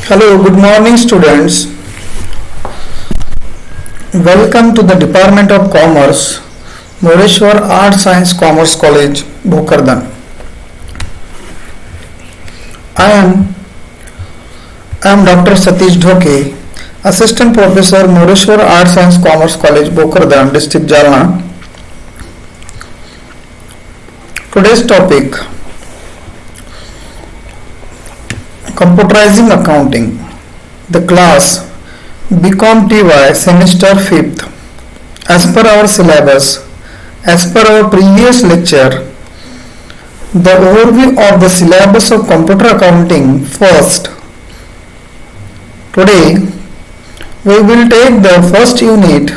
Hello, good morning, students. Welcome to the Department of Commerce, Moreshwar Art Science Commerce College, Bhokardan. I am Dr. Satish Dhoke, Assistant Professor, Moreshwar Art Science Commerce College, Bhokardan, District Jalna. Today's topic: Computerizing Accounting. The class BCom TY Semester 5th. As per our syllabus, as per our previous lecture, the overview of the syllabus of computer accounting first. Today, we will take the first unit.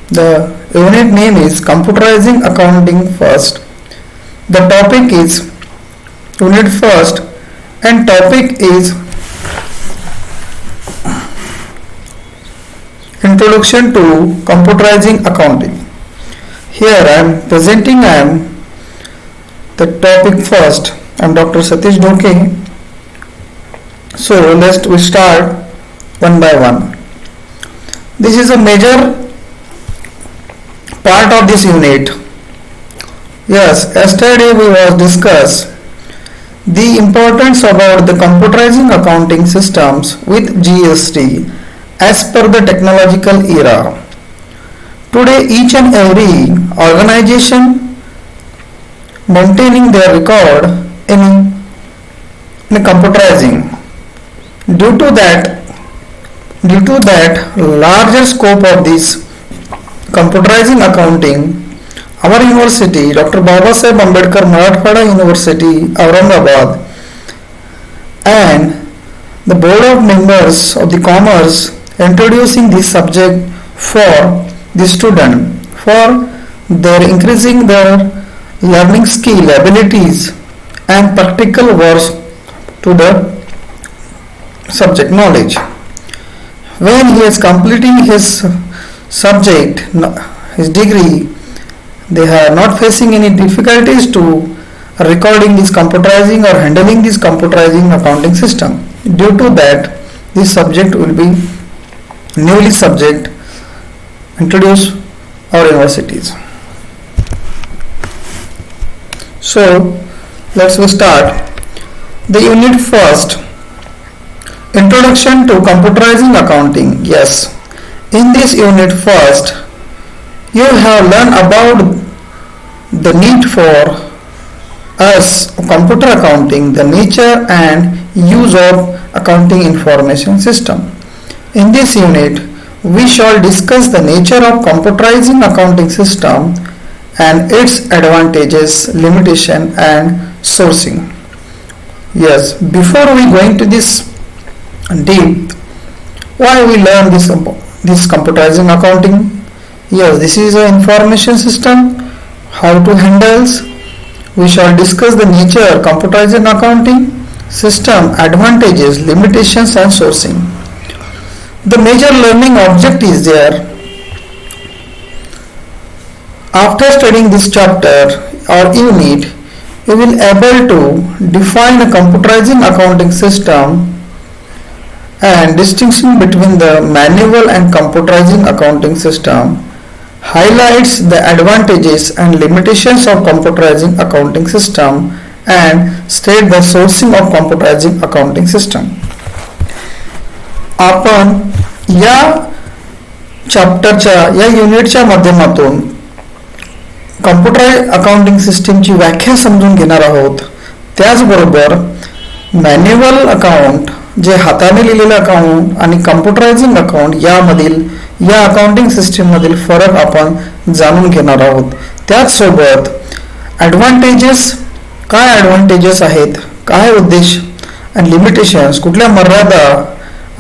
The unit name is Computerizing Accounting first. The topic is Unit first and topic is Introduction to Computerizing Accounting. Here I am presenting the topic first. I am Dr. Satish Dhoke. So let's we start one by one. This is a major part of this unit. Yes, yesterday we was discussed the importance about the computerizing accounting systems with GST as per the technological era. Today each and every organization maintaining their record in computerizing. Due to that larger scope of this computerizing accounting, our university, Dr. Babasaheb Ambedkar Marathwada University, Aurangabad, and the board of members of the commerce introducing this subject for the student for their increasing their learning skill, abilities, and practical works to the subject knowledge. When he is completing his subject, his degree, they are not facing any difficulties to recording this computerizing or handling this computerizing accounting system. Due to that, this subject will be newly subject introduced our universities. So let's start the unit first. Introduction to Computerizing Accounting. Yes, in this unit first, you have learned about the need for us computer accounting, the nature and use of accounting information system. In this unit, we shall discuss the nature of computerizing accounting system and its advantages, limitation and sourcing. Yes, before we go into this deep, why we learn this computerizing accounting? Yes, this is an information system, how to handle. We shall discuss the nature, computerizing accounting system, advantages, limitations and sourcing. The major learning object is there. After studying this chapter or unit, you will able to define a computerizing accounting system and distinction between the manual and computerizing accounting system, highlights the advantages and limitations of computerizing accounting system and state the sourcing of computerizing accounting system. आपण या चॅप्टरच्या या युनिटच्या माध्यमातून computer accounting सिस्टीमची व्याख्या समजून घेणार आहोत. त्याचबरोबर मॅन्युअल अकाउंट जे हाताने लिहिलेलं अकाउंट आणि कम्प्युटरायझिंग अकाउंट यामधील या अकाउंटिंग सिस्टीम मधील फरक आपण जाणून घेणार आहोत. त्याचसोबत ॲडव्हान्टेजेस, काय ॲडव्हान्टेजेस आहेत, काय उद्देश आणि लिमिटेशन्स, कुठल्या मर्यादा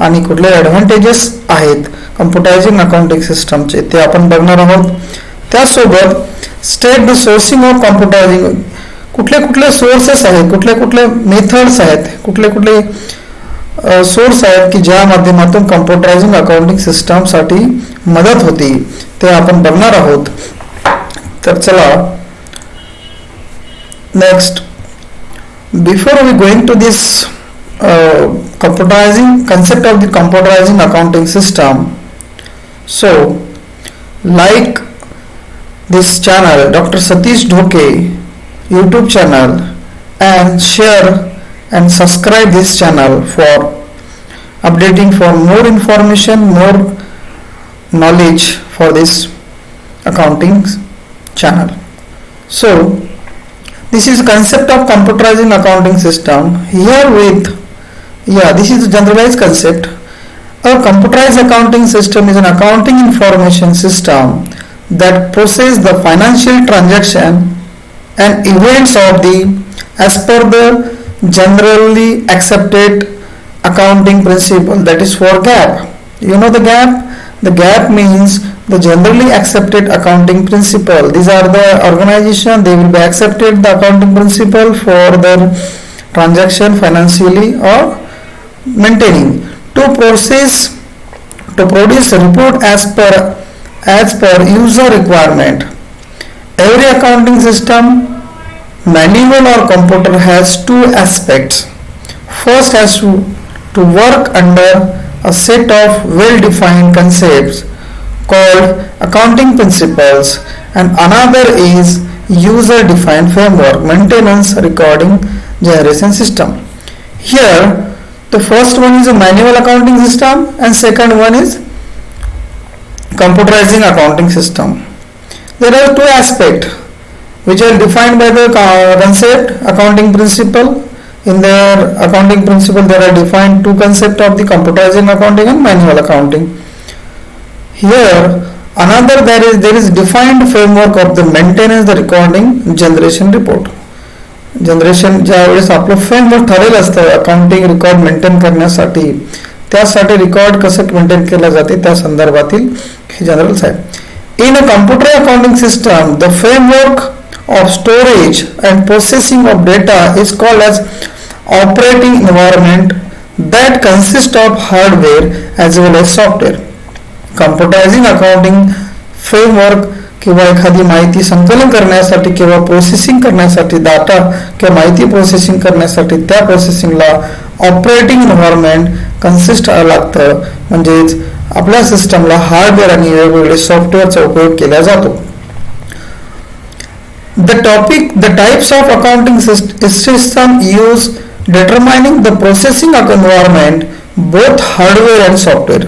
आणि कुठले ॲडव्हान्टेजेस आहेत कम्प्युटरायझिंग अकाउंटिंग सिस्टमचे ते आपण बघणार आहोत. त्याचसोबत स्टेट द सोर्सिंग ऑफ कम्प्युटरायझिंग, कुठले कुठले सोर्सेस आहेत, कुठले कुठले मेथड्स आहेत, कुठले कुठले सोर्स आहेत की ज्या माध्यमातून कम्प्युटरायझिंग अकाउंटिंग सिस्टमसाठी मदत होती ते आपण बघणार आहोत. तर चला next, before we going to this computerizing concept of the computerizing accounting system. So, like this channel, Dr. Satish Dhoke YouTube channel, and share and subscribe this channel for updating for more information, more knowledge for this accounting channel. So this is concept of computerizing accounting system. Here with this is a generalized concept. A computerized accounting system is an accounting information system that processes the financial transaction and events of the as per the generally accepted accounting principle, that is for GAAP. You know the GAAP? The GAAP means the generally accepted accounting principle. These are the organization, they will be accepted the accounting principle for their transaction financially or maintaining to produce a report as per user requirement. Every accounting system, manual or computer, has two aspects. First has to work under a set of well-defined concepts called accounting principles, and another is user-defined framework, maintenance, recording, generation system. Here the first one is a manual accounting system and second one is computerizing accounting system. There are two aspects which are defined by the concept accounting principle. In their accounting principle there are defined two concepts of the computerizing accounting and manual accounting. Here another there is defined framework of the maintenance, the recording, generation report. Generation ज्या वेळेस आपलं framework ठरलेलं असतं accounting record maintain करण्यासाठी, त्यासाठी record कसं maintain केलं जाते त्या संदर्भातील हे जनरल्स आहे. In a computer accounting system the framework of storage and processing of data is called as operating environment that consists of hardware as well as software. Computerizing accounting framework किंवा एखादी माहिती संकलन करण्यासाठी किंवा प्रोसेसिंग करण्यासाठी data किंवा माहिती processing करण्यासाठी त्या प्रोसेसिंगला ऑपरेटिंग एन्व्हायरमेंट कन्सिस्ट लागतं, म्हणजेच आपल्या सिस्टमला हार्डवेअर आणि वेगवेगळे सॉफ्टवेअरचा उपयोग केला जातो. The types of accounting system used determining the processing of environment, both hardware and software.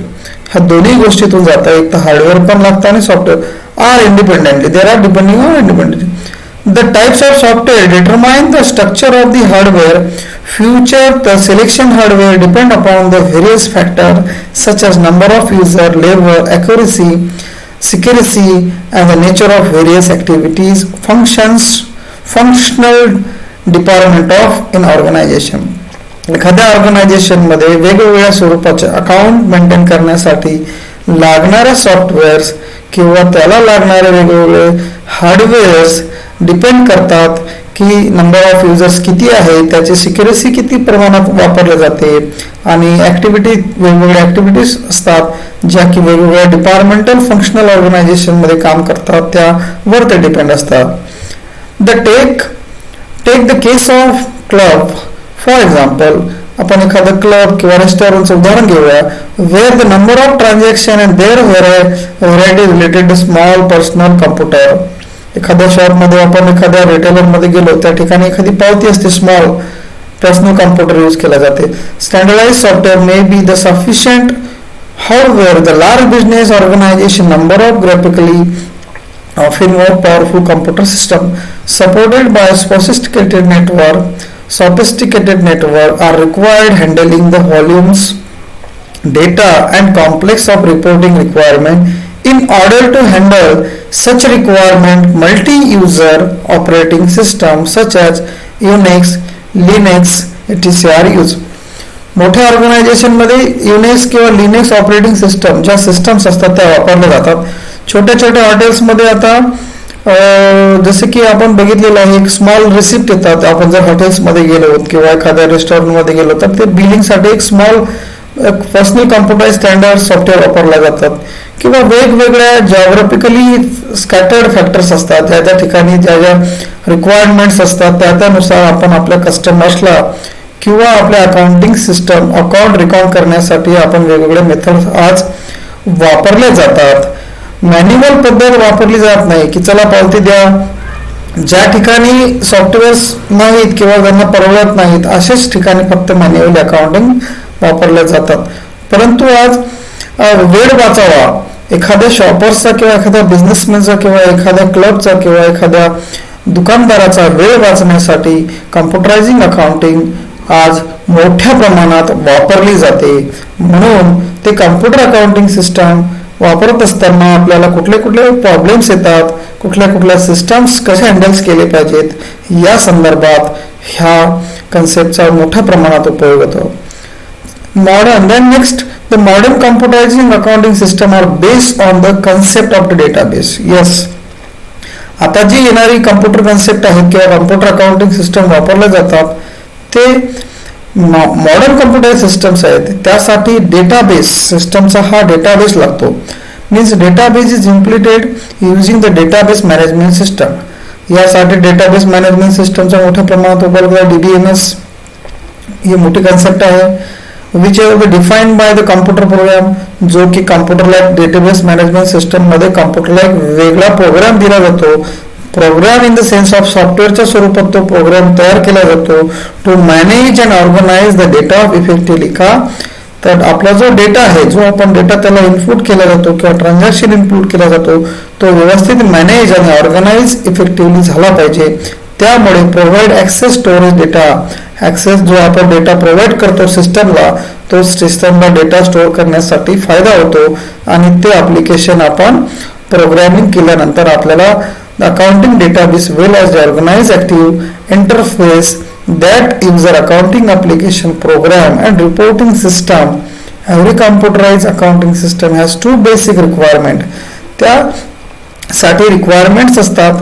ह्या दोन्ही गोष्टीतून जाता, एक तर हार्डवेअर पण लागतं आणि software are independently. They are depending on independently. The types of software determine the structure of the hardware. Future the selection hardware depend upon the various factors such as number of user, labor, accuracy, secrecy, and the nature of various activities, functional department of an organization. एखाद्या organisation मध्ये वेगवेगळ्या स्वरूपाचे account maintain करण्यासाठी लागणारे softwares किंवा त्याला लागणारे वेगवेगळे हार्डवेअर्स डिपेंड करतात की नंबर ऑफ युजर्स किती आहे, त्याची सिक्युरिसी किती प्रमाणात वापरले जाते, आणि ॲक्टिव्हिटी वेगवेगळ्या ॲक्टिव्हिटीज असतात ज्या की वेगवेगळ्या डिपार्टमेंटल फंक्शनल ऑर्गनायझेशनमध्ये काम करतात त्यावर ते डिपेंड असतात. Take the case of club. For example आपण एखादं क्लब किंवा रेस्टॉरंटचं उदाहरण घेऊया, where the number of transaction and their variety related small personal computer. एखाद्या शॉपमध्ये आपण एखाद्या रिटेलरमध्ये गेलो त्या ठिकाणी एखादी पावती असते, स्मॉल पर्सनल कम्प्युटर यूज केला जाते. Standardise software may be the sufficient. However, the large business organization number of graphically often more powerful computer system supported by sophisticated network are required handling the volumes data and complex of reporting requirement. In order to handle such requirement, multi-user operating systems such as Unix, Linux, etc. are used. मोठ्या organisation मध्ये Unix किंवा Linux operating system ज्या systems असतात त्या वापरल्या जातात. छोट्या छोट्या हॉटेल्समध्ये आता जसे की आपण बघितलेलं आहे, एक स्मॉल रिसिप्ट येतात. आपण जर हॉटेल्समध्ये गेलो किंवा एखाद्या रेस्टॉरंटमध्ये गेलो तर ते बिलिंगसाठी एक small personal computer standard software वापरल्या जातात. किंवा वेगवेगळ्या जॉग्राफिकली स्कॅटर्ड फॅक्टर्स असतात, त्या ठिकाणी ज्या ज्या रिक्वायरमेंट्स असतात त्यानुसार आपण आपल्या कस्टमर्सला किंवा आपल्या अकाउंटिंग सिस्टम अकाउंट रेकॉर्ड करण्यासाठी आपण वेगवेगळे मेथड आज वापरले जातात. मॅन्युअल पद्धत वापरली जात नाही की चला पावती द्या. ज्या ठिकाणी सॉफ्टवेअर्स नाहीत किंवा त्यांना परवडत नाहीत अशाच ठिकाणी फक्त मॅन्युअल अकाउंटिंग वापरले जातात. परंतु आज वेळ वाचावा, एखाद्या शॉपर्सचा किंवा एखाद्या बिझनेसमॅनचा किंवा एखाद्या क्लबचा किंवा एखाद्या दुकानदाराचा वेळ वाचण्यासाठी कम्प्युटरायझिंग अकाउंटिंग आज मोठ्या प्रमाणात वापरली जाते. म्हणून ते कम्प्युटर अकाउंटिंग सिस्टम वापरत असताना आपल्याला कुठले कुठले प्रॉब्लेम्स येतात, कुठल्या सिस्टम्स कसे हँडल्स केले पाहिजेत या संदर्भात ह्या कन्सेप्टचा मोठ्या प्रमाणात उपयोग होतो. Modern, then next, the modern computerizing accounting system are based on the concept of the database. Yes. आता जी येणारी कम्प्युटर कन्सेप्ट आहेत किंवा कम्प्युटर अकाउंटिंग सिस्टम वापरले जातात ते मॉडर्न कम्प्युटर सिस्टम्स आहेत. त्यासाठी डेटाबेस सिस्टमचा हा डेटाबेस लागतो. Means database is implemented using the database management system. यासाठी डेटाबेस मॅनेजमेंट सिस्टमचा मोठ्या प्रमाणात उपयोग आहे. DBMS ही मोठी कन्सेप्ट आहे. Which are defined by the computer program, जो की कम्प्युटरला डेटाबेस मॅनेजमेंट सिस्टम मध्ये कम्प्युटरला एक वेगळा प्रोग्राम दिला जातो. Program in the sense of सॉफ्टवेअरच्या स्वरूपात तो प्रोग्राम तयार केला जातो to manage and organise the data of effectively. का तर आपला जो डेटा आहे, जो आपण डेटा त्याला इनपुट केला जातो किंवा ट्रान्झॅक्शन इनपुट केला जातो तो व्यवस्थित मॅनेज आणि ऑर्गनाइज इफेक्टिव्हली झाला पाहिजे. त्यामुळे provide access storage data, access जो आपण डेटा प्रोव्हाइड करतो सिस्टमला, तो सिस्टमला डेटा स्टोअर करण्यासाठी फायदा होतो आणि ते ॲप्लिकेशन आपण प्रोग्रामिंग केल्यानंतर आपल्याला accounting database well as organise active interface that user accounting application program and reporting system. Every computerized accounting system has two basic requirement. त्यासाठी रिक्वायरमेंट्स असतात.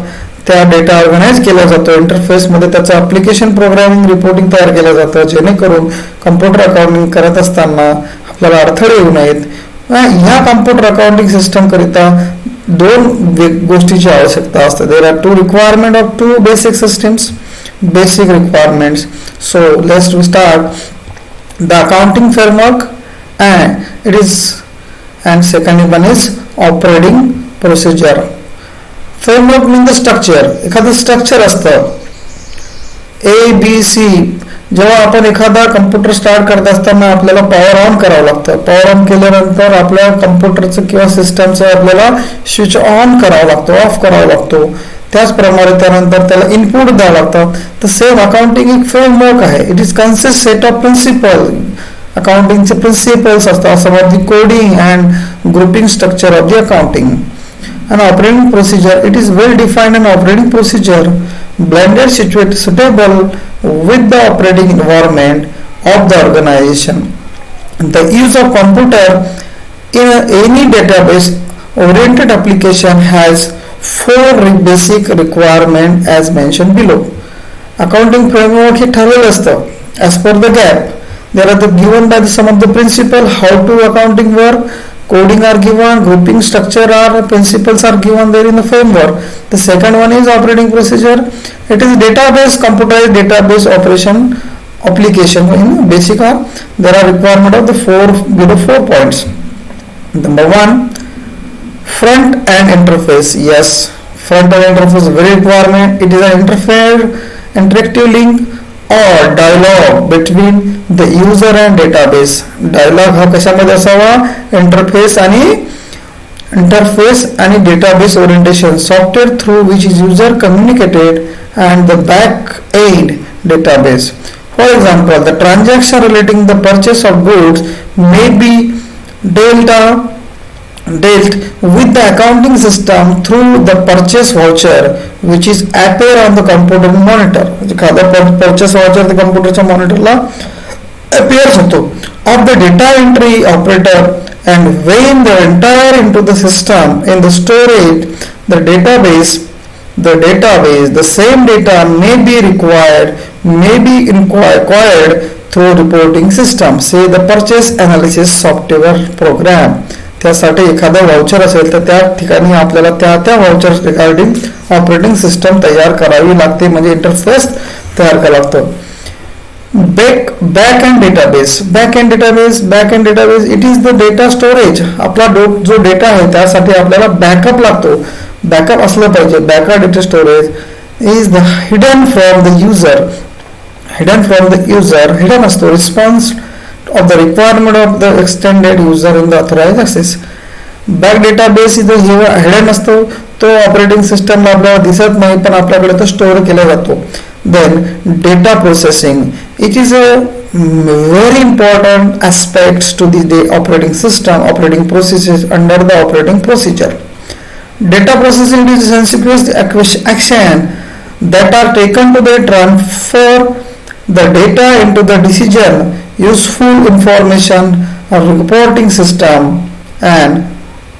त्या डेटा ऑर्गनाइज केला जातो इंटरफेस मध्ये, त्याचं ॲप्लिकेशन प्रोग्रामिंग रिपोर्टिंग तयार केलं जातं जेणेकरून कम्प्युटर अकाउंटिंग करत असताना आपल्याला अडथळे येऊ नयेत. ह्या कम्प्युटर अकाउंटिंग सिस्टम करिता दोन गोष्टीची आवश्यकता असते. There are two requirement of two basic systems, basic requirements. So let's start the accounting framework and second one is operating procedure. Framework means the structure. एखादं स्ट्रक्चर असतं ABC. जेव्हा आपण एखादा कम्प्युटर स्टार्ट करत असताना आपल्याला पॉवर ऑन करावं लागतं. पॉवर ऑन केल्यानंतर आपल्या कम्प्युटरचं किंवा सिस्टमचं आपल्याला स्विच ऑन करावं लागतो, ऑफ करावा लागतो. त्याचप्रमाणे त्यानंतर त्याला इनपुट द्यावं लागतं. तर सेम अकाउंटिंग एक फ्रेमवर्क आहे. It is consist set of principle. अकाउंटिंगचे प्रिन्सिपल्स असतात. Some of the coding and grouping structure of the accounting and operating procedure. It is well defined and operating procedure blended situated suitable with the operating environment of the organization. The use of computer in any database oriented application has four basic requirement as mentioned below. Accounting framework हे ठरलेलं असतं as per the gap. There are the given by some of the principle how to accounting work. Coding are given, grouping structure are principles are given there in the framework. The second one is operating procedure. It is database, computerized database operation application. In basic are there are requirement of the four points. Number one, front end interface. Yes, front end interface very requirement. It is an interactive link or dialogue between the user and database. Dialogue हा कशामध्ये असावा? Interface आणि database orientation software through which is user communicated and the back end database. For example, the transaction relating the purchase of goods may be dealt with the accounting system through the purchase voucher which is appear on the computer monitor. एखादा purchase voucher the computerच्या मॉनिटरला appears होतो of the data entry operator and when the entire into the system in the storage the database the same data may be acquired through reporting system, say the purchase analysis software program. त्यासाठी एखादा voucher असेल तर त्या ठिकाणी आपल्याला त्या voucher regarding operating system तयार करावी लागते, म्हणजे इंटरफेस तयार करावा लागतो. Back-end database. It is the data storage. आपला जो डेटा आहे त्यासाठी आपल्याला बॅकअप लागतो. बॅकअप असलं पाहिजे. Backup data storage is the hidden from the user. Hidden असतो. Response of the requirement of the extended user in the authorized access. Back database इथे हिडन असतो. तो ऑपरेटिंग सिस्टमला आपल्याला दिसत नाही पण आपल्याकडे तो स्टोअर केला जातो. Then data processing. It is a very important aspects to the operating system, operating processes under the operating procedure. Data processing is synchronous action that are taken to the transfer the data into the decision useful information or reporting system, and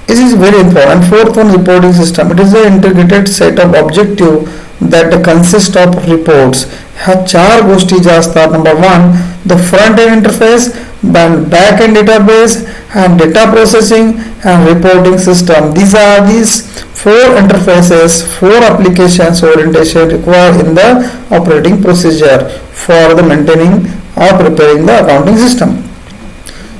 it is very important. Fourth one, reporting system. It is an integrated set of objective that consist of reports. ह्या चार गोष्टी ज्या असतात. Number one, the front end interface, back end database, and data processing and reporting system. These four interfaces, four applications orientation required in the operating procedure for the maintaining or preparing the accounting system.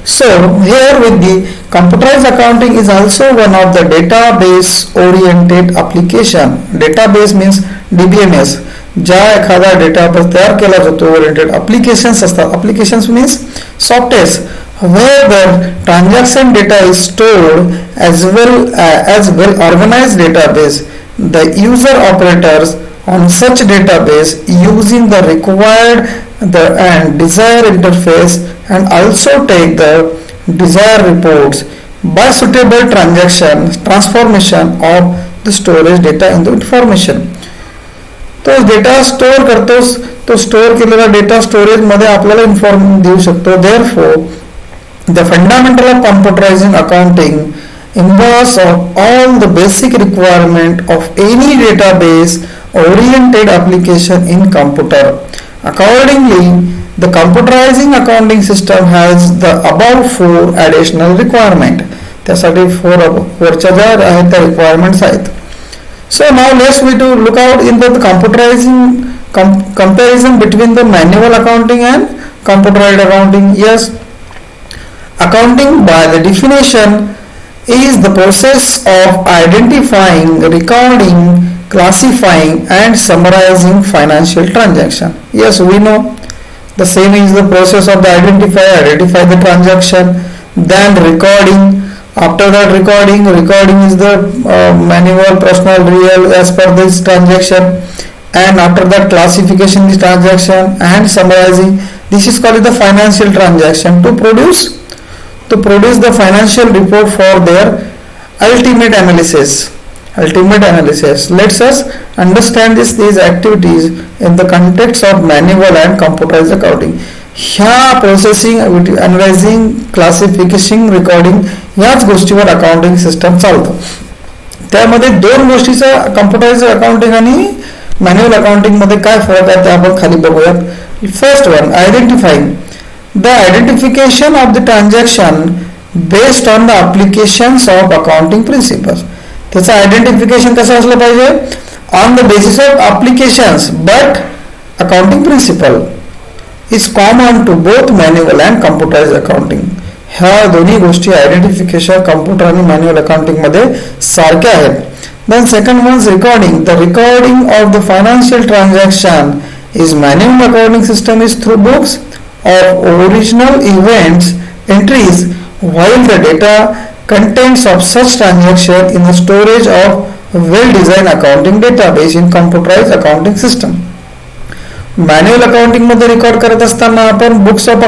So here with the computerized accounting is also one of the database oriented application. Database means DBMS. ज्या एखादा database तयार केला जातो oriented applications असतात. Applications means softwares where the transaction data is stored as well organized database. The user operators on such database using the required and desired interface and also take the desired reports by suitable transformation of the storage data into information. तो data store करतोस. तो store केलेला data storage मध्ये आपल्याला information देऊ शकतो. Therefore, the fundamental of computerizing accounting involves all the basic requirement of any database oriented application in computer. Accordingly, the computerizing accounting system has the above four additional requirement. त्यासाठी वरच्या ज्या आहेत त्या requirements आहेत. So now let's look out in the computerizing comparison between the manual accounting and computerized accounting. Yes, accounting by the definition is the process of identifying, recording, classifying and summarizing financial transaction. Yes, we know the same is the process of the identify the transaction, then recording. After that recording is the manual, personal, real as per this transaction, and after that classification this transaction and summarizing. This is called the financial transaction. To produce the financial report for their ultimate analysis. Let's us understand these activities in the context of manual and computerized accounting. ह्या processing, analysing, classification, recording याच गोष्टीवर accounting system चालतं. त्यामध्ये दोन गोष्टीचा computerised accounting आणि manual accounting मध्ये काय फरक आहे ते आपण खाली बघूयात. First one, identifying. The identification of the transaction based on the applications of accounting principles. त्याचं आयडेंटिफिकेशन कसं असलं पाहिजे? On the basis of applications but accounting principle is common to both manual and computerized accounting. ह्या दोन्ही गोष्टी identification computer आणि manual accounting मध्ये सारख्या आहेत. Then second one is recording. The recording of the financial transaction is manual accounting system is through books of original events entries, while the data contents of such transaction in the storage of well-designed accounting database in computerized accounting system. Manual accounting मध्ये record करत असताना आपण books of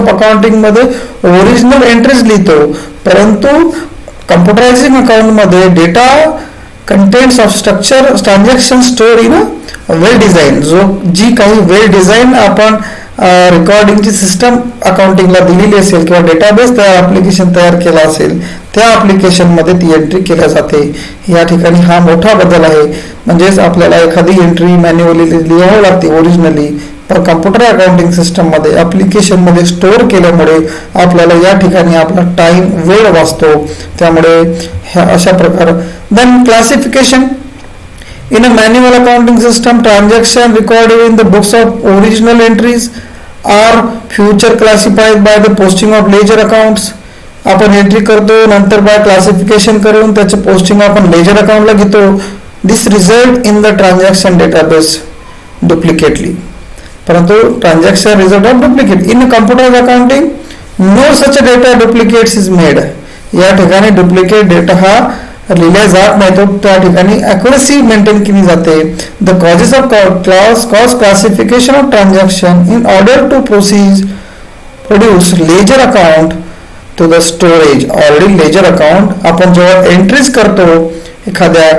accounting मध्ये original entries लिहितो, परंतु computerising account मध्ये data contents of structure transaction store in well design. जी काही वेल डिझाईन आपण रेकॉर्डिंगची सिस्टम अकाउंटिंगला दिलेली असेल किंवा डेटाबेस त्या ऍप्लिकेशन तयार केला असेल त्या ऍप्लिकेशन मध्ये ती एंट्री केल्या जाते. या ठिकाणी हा मोठा बदल आहे. म्हणजेच आपल्याला एखादी एंट्री मॅन्युअली लिहावी लागते ओरिजिनली, पण कम्प्युटर अकाउंटिंग सिस्टम मध्ये ऍप्लिकेशन मध्ये स्टोअर केल्यामुळे आपल्याला या ठिकाणी आपला टाइम वेळ वाचतो. त्यामुळे अशा प्रकार. Then classification. In a manual accounting system, transactions recorded in the books of original entries are future classified by the posting of ledger accounts. आपण एंट्री करतो, नंतर बाय क्लासिफिकेशन करून त्याचे पोस्टिंग आपण लेजर अकाउंटला घेतो. This result in the transaction database duplicately. परंतु transaction result of duplicate in computer accounting no such data duplicates is made. या ठिकाणी डुप्लिकेट डेटा हा लिहिला जात नाही, तो त्या ठिकाणी अॅक्युरसी मेंटेन केली जाते. The causes of cost classification of transaction in order to produce ledger account to the storage. Already ledger account आपण जेव्हा एंट्रीज करतो एखाद्या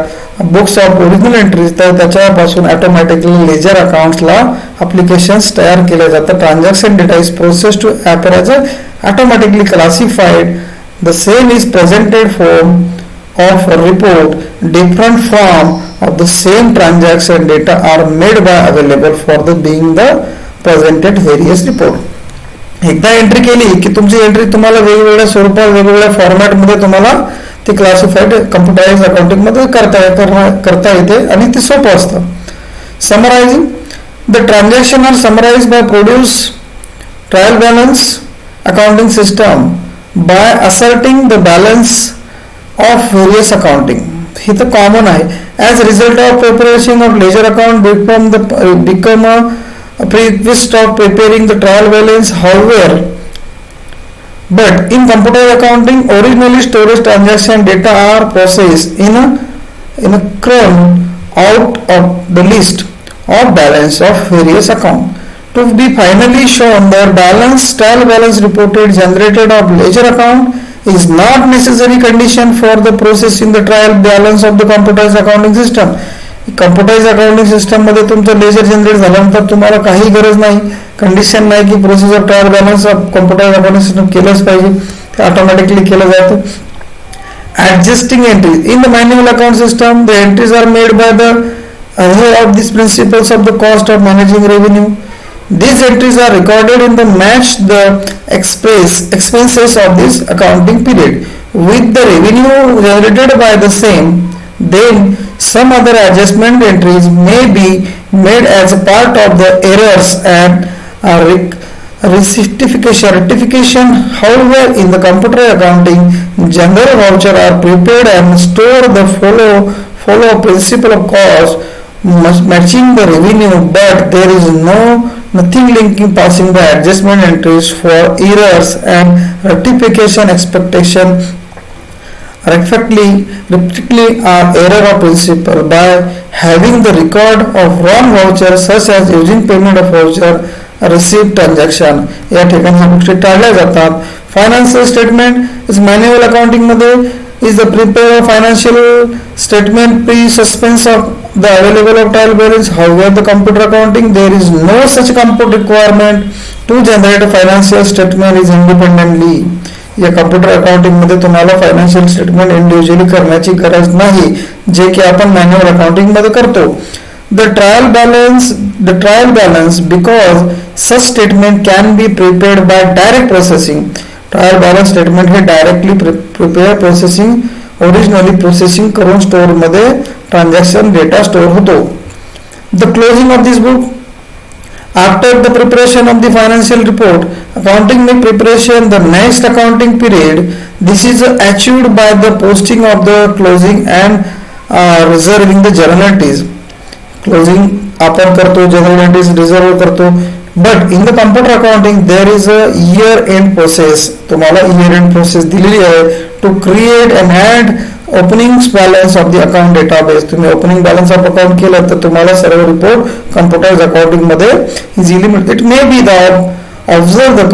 बुक्स ऑफ ओरिजिनल एंट्रीज, तर त्याच्यापासून ऑटोमॅटिकली लेजर अकाउंट्सला अप्लिकेशन्स तयार केले जातात. Transaction data is process to appear as automatically classified. The same is presented form of a report. Different form of the same transaction data are made by available for the being the presented various report. एकदा entry केली की तुमची entry तुम्हाला वेगवेगळ्या स्वरूपात वेगवेगळ्या format मध्ये तुम्हाला ते क्लासिफाईड कम्प्युटराइज अकाउंटिंग मध्ये करता येते आणि ते सोपं असतं. Summarizing the transaction are summarize by produce trial balance accounting system by asserting the balance of various accounting. हे तर कॉमन आहे. as a result of preparation of ledger account become a prerequisite of preparing the trial balance. However, but in computer accounting, originally storage transaction data are processed in a crumb out of the list of balance of various account to be finally shown. The trial balance reported generated of ledger account is not necessary condition for the process in the trial balance of the computerized accounting system. Computerise accounting system मध्ये तुमचं laser generate झाल्यानंतर तुम्हाला काही गरज नाही, condition नाही की process of trial balance of computerise accounting system केलंच पाहिजे, ते ऑटोमॅटिकली केलं जातं. Adjusting entries in the manual account system, the entries are made by the aware of these principles of the cost of managing revenue. These entries are recorded in the match the expenses of this accounting period with the revenue generated by the same. Then some other adjustment entries may be made as a part of the errors and rectification. However, in the computer accounting, general voucher are prepared and store the follow principle of cost matching the revenue, but there is nothing linking passing the adjustment entries for errors and rectification expectation. Repeatedly are error of principle by having the record of wrong voucher, such as using payment of voucher received transaction. या ठिकाणी ह्या गोष्टी टाळल्या जातात. Financial statement is manual accounting मध्ये is the prepare of financial statement pre-suspense of the available of trial balance. However, the computer accounting, there is no such compute requirement to generate a financial statement is independently. या computer accounting मध्ये तुम्हाला financial statement individually करण्याची गरज नाही, जे की आपण manual accounting मध्ये करतो. The trial balance because such statement can be prepared by direct processing. Trial balance statement हे directly prepare processing originally processing करून स्टोअर मध्ये ट्रान्झॅक्शन डेटा स्टोअर होतो. The closing of this book after the preparation of the financial report accounting में preparation the next accounting period. This is achieved by the posting of the closing and reversing the journal entries. Closing आपण करतो, journal entries reverse करतो. But in the computer accounting there is a year end process. तुम्हाला year end process दिलेली आहे to create and add opening balance of the account database. तुम्ही opening balance of account केलं तर तुम्हाला सर्व report computerized accounting मध्ये easily मिळते. It may be that observe the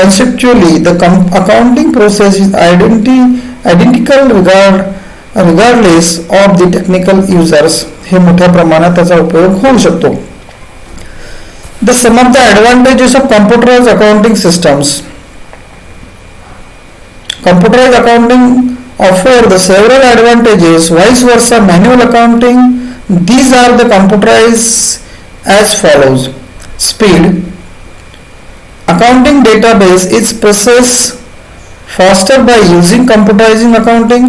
conceptually the accounting process is identical regardless of the technical users. हे मोठ्या प्रमाणात त्याचा उपयोग होऊ शकतो. The some of the advantages of computerized accounting systems. Computerized accounting offer the several advantages. Vice versa, manual accounting. These are the computerized as follows. Speed. Accounting database is processed faster by using computerizing accounting.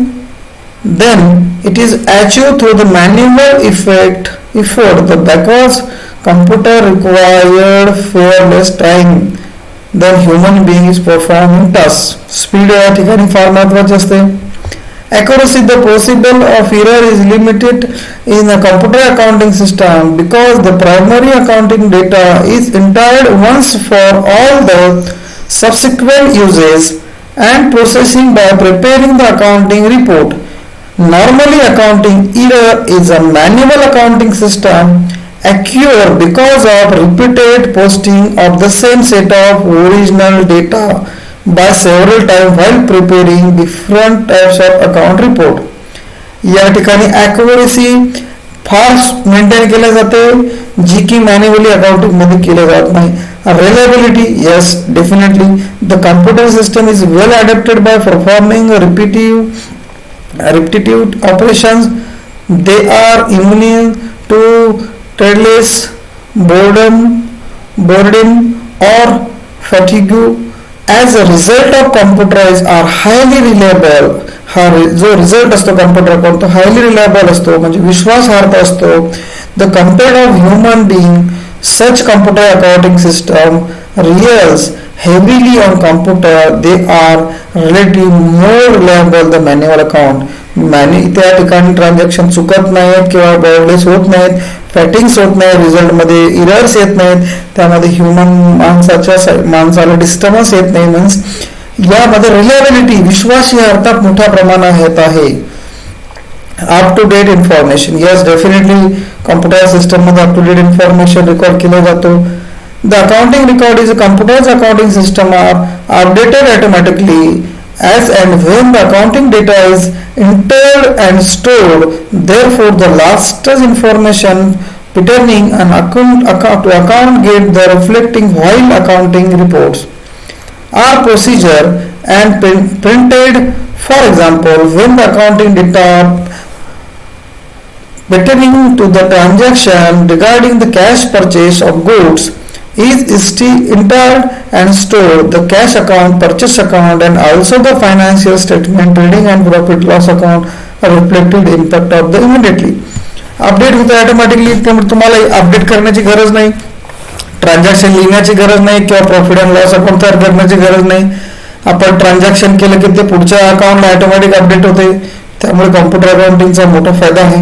then it is achieved through the manual effort. The backwards computer required far less time than human beings performing tasks. Speed या ठिकाणी फार महत्त्वाचे असते. Accuracy, the possible of error is limited in a computer accounting system because the primary accounting data is entered once for all the subsequent uses and processing by preparing the accounting report. Normally, accounting error is a manual accounting system occur because of repeated posting of the same set of original data by several times while preparing different types of account report. या ठिकाणी accuracy फार maintain केल्या जाते जी की manually accounting मध्ये केले जात नाही. Reliability, yes, definitely the computer system is well adapted by performing repetitive operations. They are immune to tedious boredom or fatigue. As a result of computerized are highly reliable. हा जो result असतो computer account तो highly reliable असतो म्हणजे विश्वासार्ह असतो. The compared of human being such computer accounting system relies heavily on computer. They are relatively more reliable than manual account. त्या ठिकाणी ट्रान्झॅक्शन चुकत नाहीत किंवा बॉर्डलेस होत नाहीत, फॅटिंग्स होत नाही, रिझल्टमध्ये इरर्स येत नाहीत, त्यामध्ये माणसाला डिस्टर्बन्स येत नाही. मीन्स यामध्ये रिलायबिलिटी विश्वासार्हता मोठ्या प्रमाणात आहे. Up to date information, yes definitely computer system मध्ये up to date information record केलं जातो. The accounting record is a computer's accounting system are updated automatically as and when the accounting data is entered and stored. Therefore, the latest information pertaining an account to account get the reflecting while accounting reports are procedure and printed. For example, when the accounting data pertaining to the transaction regarding the cash purchase of goods is entered and stored, the cash account, purchase account and also the financial statement, trading and profit loss account are reflected impact of the immediately. Update होतं automatically, त्यामुळे तुम्हाला update करण्याची गरज नाही, transaction लिहिण्याची गरज नाही किंवा प्रॉफिट अँड लॉस अकाउंट तयार करण्याची गरज नाही. आपण ट्रान्झॅक्शन केलं की ते पुढच्या अकाउंटला ऑटोमॅटिक अपडेट होते. त्यामुळे कॉम्प्युटर अकाउंटिंगचा मोठा फायदा आहे.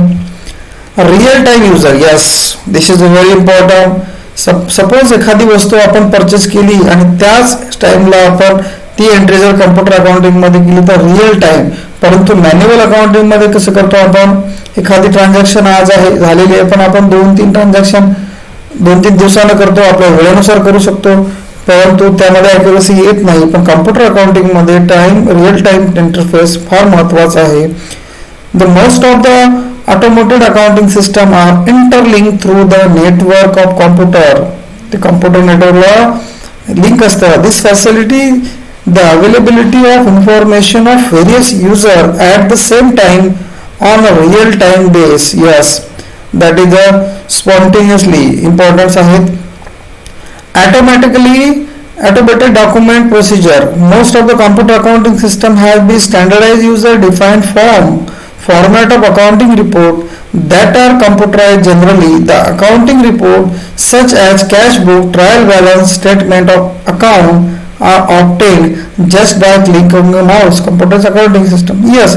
Real time user, yes this is very important. Suppose एखादी वस्तू आपण परचेस केली आणि त्याच टाइमला आपण ती एंट्री जर कम्प्युटर अकाउंटिंग मध्ये केली तर रिअल टाइम. परंतु मॅन्युअल अकाउंटिंग मध्ये कसं करतो आपण, एखादी ट्रान्झॅक्शन आज आहे झालेली आहे पण आपण 2-3 ट्रान्झॅक्शन 2-3 दिवसानं करतो, आपल्या वेळेनुसार करू शकतो, परंतु त्यामध्ये ॲक्युरसी येत नाही. पण कम्प्युटर अकाउंटिंग मध्ये रिअल टाइम इंटरफेस फार महत्वाचा आहे. The most of the automated accounting system are interlinked through the network of computer. The computer network link असतं. This facility the availability of information of various user at the same time on a real time base. Yes, that is the spontaneously importance आहेत. Automated document procedure. Most of the computer accounting system has been standardized user defined format of accounting report that are computerized. Generally, the accounting report such as cash book, trial balance, statement of account are obtained just by clicking on mouse. Computer's accounting system. Yes,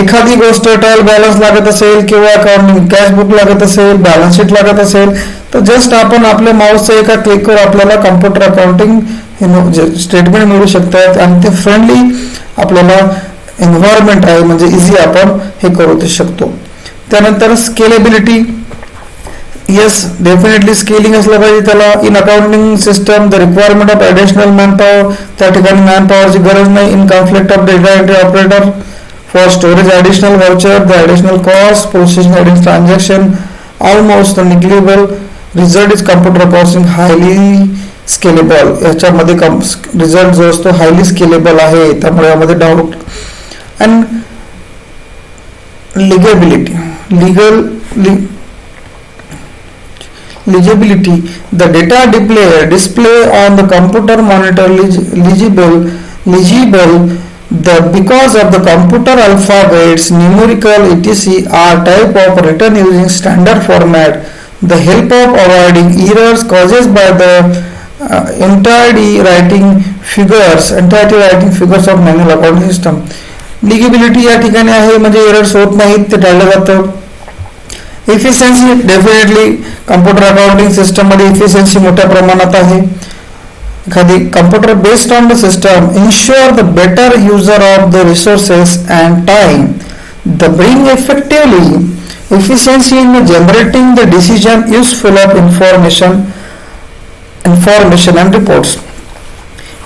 एखादी गोष्ट trial balance लागत असेल किंवा accounting cash book लागत असेल, balance sheet लागत असेल तर जस्ट आपण आपल्या माऊसच्या एका क्लिकवर आपल्याला कम्प्युटर अकाउंटिंग स्टेटमेंट मिळू शकतात आणि ते फ्रेंडली आपल्याला एन्व्हायरमेंट आहे म्हणजे इझी आपण हे करू शकतो. त्यानंतर स्केलेबिलिटी, येस डेफिनेटली स्केलिंग असलं पाहिजे त्याला. In accounting system the requirement of additional manpower, त्या ठिकाणी मॅनपॉवरची गरज नाही. In conflict of data entry operator for storage additional voucher, the additional cost processing additional transaction almost negligible. Result is computer accounting highly scalable. याच्यामध्ये result जो असतो highly scalable आहे, त्यामुळे यामध्ये doubt. And legibility, the data display on the computer monitor legible Because of the computer alphabets, numerical etc. are type of written using standard format, the help of avoiding errors causes by the entirety writing figures of manual accounting system. लिगिबिलिटी या ठिकाणी आहे म्हणजे errors होत नाहीत ते टाळलं जातं. Efficiency definitely computer accounting system मध्ये इफिशियन्सी मोठ्या प्रमाणात आहे. एखादी computer based on the system ensure the better user of the resources and time the bring effectively efficiency in generating the decision useful of information and reports.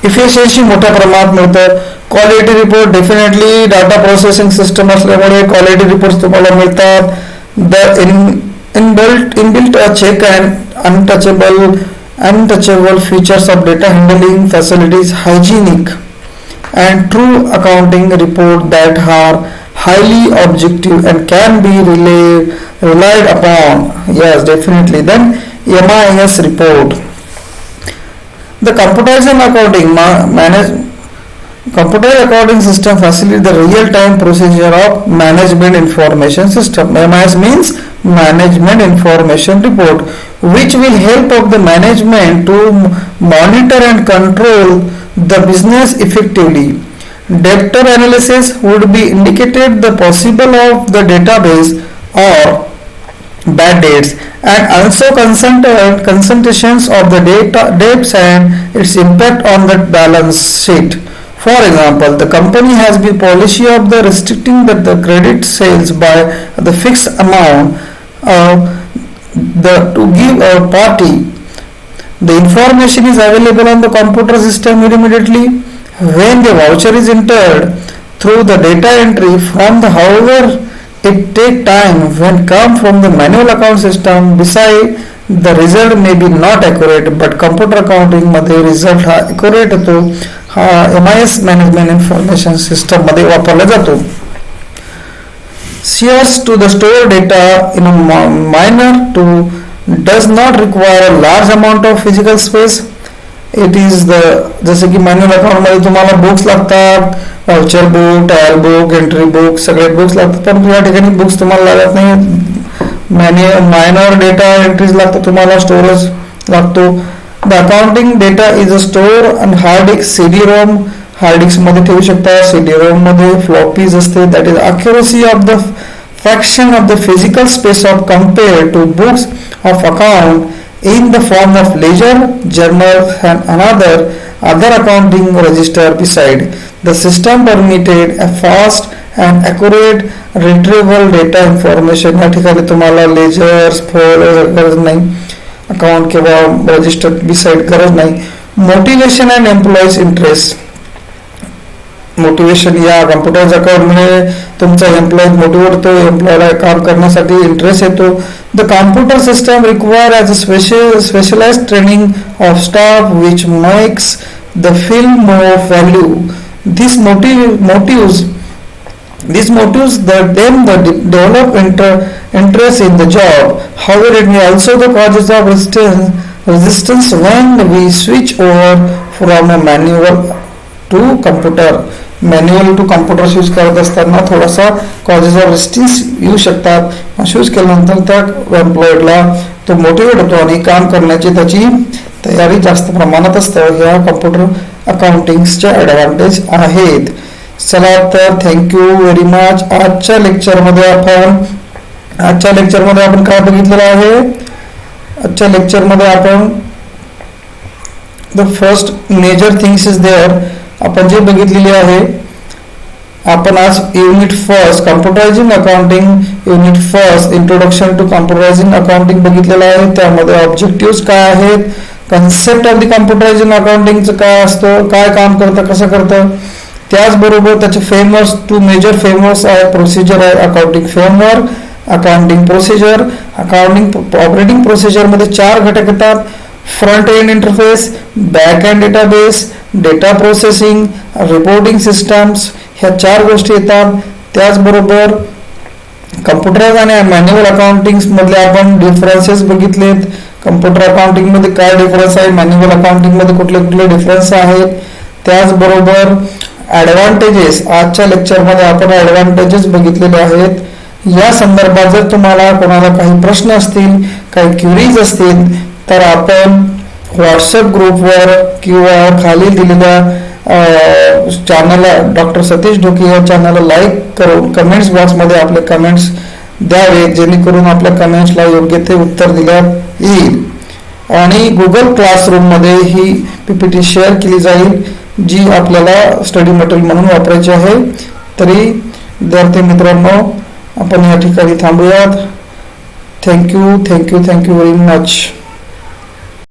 Efficiency मोठ्या प्रमाणात मिळतं. Quality report definitely data processing system असल्यामुळे quality reports तुम्हाला मिळतात. The inbuilt check and untouchable features of data handling facilities, hygienic and true accounting report that are highly objective and can be relied upon. Yes, definitely. Then MIS report. The computer accounting system facilitates the real-time procedure of management information system. MIS means management information report, which will help of the management to monitor and control the business effectively. Debtor analysis would be indicated the possible of the database or bad debts and also concentrations of the debts and its impact on the balance sheet. For example, the company has been policy of the restricting the credit sales by the fixed amount to give a party. The information is available on the computer system immediately when the voucher is entered through the data entry from the however it take time when come from the manual account system. Beside the result may be not accurate but computer accounting मध्ये result हा accurate होतो. हा MIS management information system मध्ये वापरला जातो. Shares to the store data in a manner to does not require a large amount of physical space. It is the जसे की manual account मध्ये तुम्हाला बुक्स लागतात, voucher book, trial book, entry book सगळे books लागतात, पण या ठिकाणी बुक्स तुम्हाला लागत नाही. मायनर डेटा एंट्रीज लागतात, तुम्हाला स्टोरेज लागतो. The accounting data is a store and hard disk CD-ROM hard disk मध्ये ठेवू शकता. CD-ROM मध्ये फ्लॉपीज असते. That is accuracy of the fraction of the physical space of compared to books of account in the form of ledger, journal and other accounting register. Beside the system permitted a fast and accurate retrieval data information. या ठिकाणी तुम्हाला ledgers गरज नाही, account किंवा register beside गरज नाही. Motivation and employees interest. Motivation या computer अकाउंटमुळे तुमचा एम्प्लॉय मोटिवेट होतो, एम्प्लॉयला काम करण्यासाठी इंटरेस्ट येतो. The computer system require as a specialised training of staff which makes the field more value. These motives that them develop interest in the job. However, it may also the causes of resistance when we switch over from a manual to computer. Manual to computer use करत असताना थोडासा causes of रेस्टिंग्स येऊ शकतात. Use केल्यानंतर त्या एम्प्लॉयडला तो motivate होतो आणि काम करण्याची त्याची तयारी जास्त प्रमाणात असतं. ह्या कम्प्युटर अकाउंटिंगचे ॲडव्हान्टेज आहेत. चला तर थँक्यू व्हेरी मच. आजच्या लेक्चरमध्ये आपण काय बघितलेलं आहे? आजच्या लेक्चरमध्ये आपण the first major things is there आपण जे बघितलेले आहे. आपण आज unit first computerizing accounting, unit first introduction to computerizing accounting बघितलेलं आहे. त्यामध्ये ऑब्जेक्टिव्ह काय आहेत, कन्सेप्ट ऑफ द कम्प्युटरायझिंग अकाउंटिंगचं काय असतं, काय काम करतं, कसं करतं. त्याचबरोबर त्याचे फ्रेमवर्क्स, 2 मेजर फ्रेमवर्क्स आहेत. प्रोसिजर आहे accounting framework, accounting procedure. Accounting operating procedure मध्ये 4 घटक येतात. Front end interface, back end database, data processing, reporting systems, ह्या 4 गोष्टी येतात. त्याचबरोबर कम्प्युटर आणि मॅन्युअल अकाउंटिंग मधले आपण डिफरन्सेस बघितलेत. कम्प्युटर अकाउंटिंग मध्ये काय डिफरन्स आहे, मॅन्युअल अकाउंटिंग मध्ये कुठले कुठले डिफरन्स आहेत. त्याचबरोबर ॲडव्हान्टेजेस, आजच्या लेक्चरमध्ये आपण ॲडव्हान्टेजेस बघितलेले आहेत. या संदर्भात जर तुम्हाला कोणाला काही प्रश्न असतील, काही क्युरीज असतील, तर आपण व्हॉट्सअप ग्रुपवर किंवा खाली दिलेल्या चॅनलला, डॉक्टर सतीश ढोके या चॅनलला लाईक करून कमेंट्स बॉक्समध्ये आपले कमेंट्स द्यावे, जेणेकरून आपल्या कमेंट्सला योग्य ते उत्तर दिल्यात येईल. आणि गुगल क्लासरूममध्ये ही PPT शेअर केली जाईल, जी आपल्याला स्टडी मटेरियल म्हणून वापरायची आहे. तरी विद्यार्थी मित्रांनो, आपण या ठिकाणी थांबूयात. Thank you very much.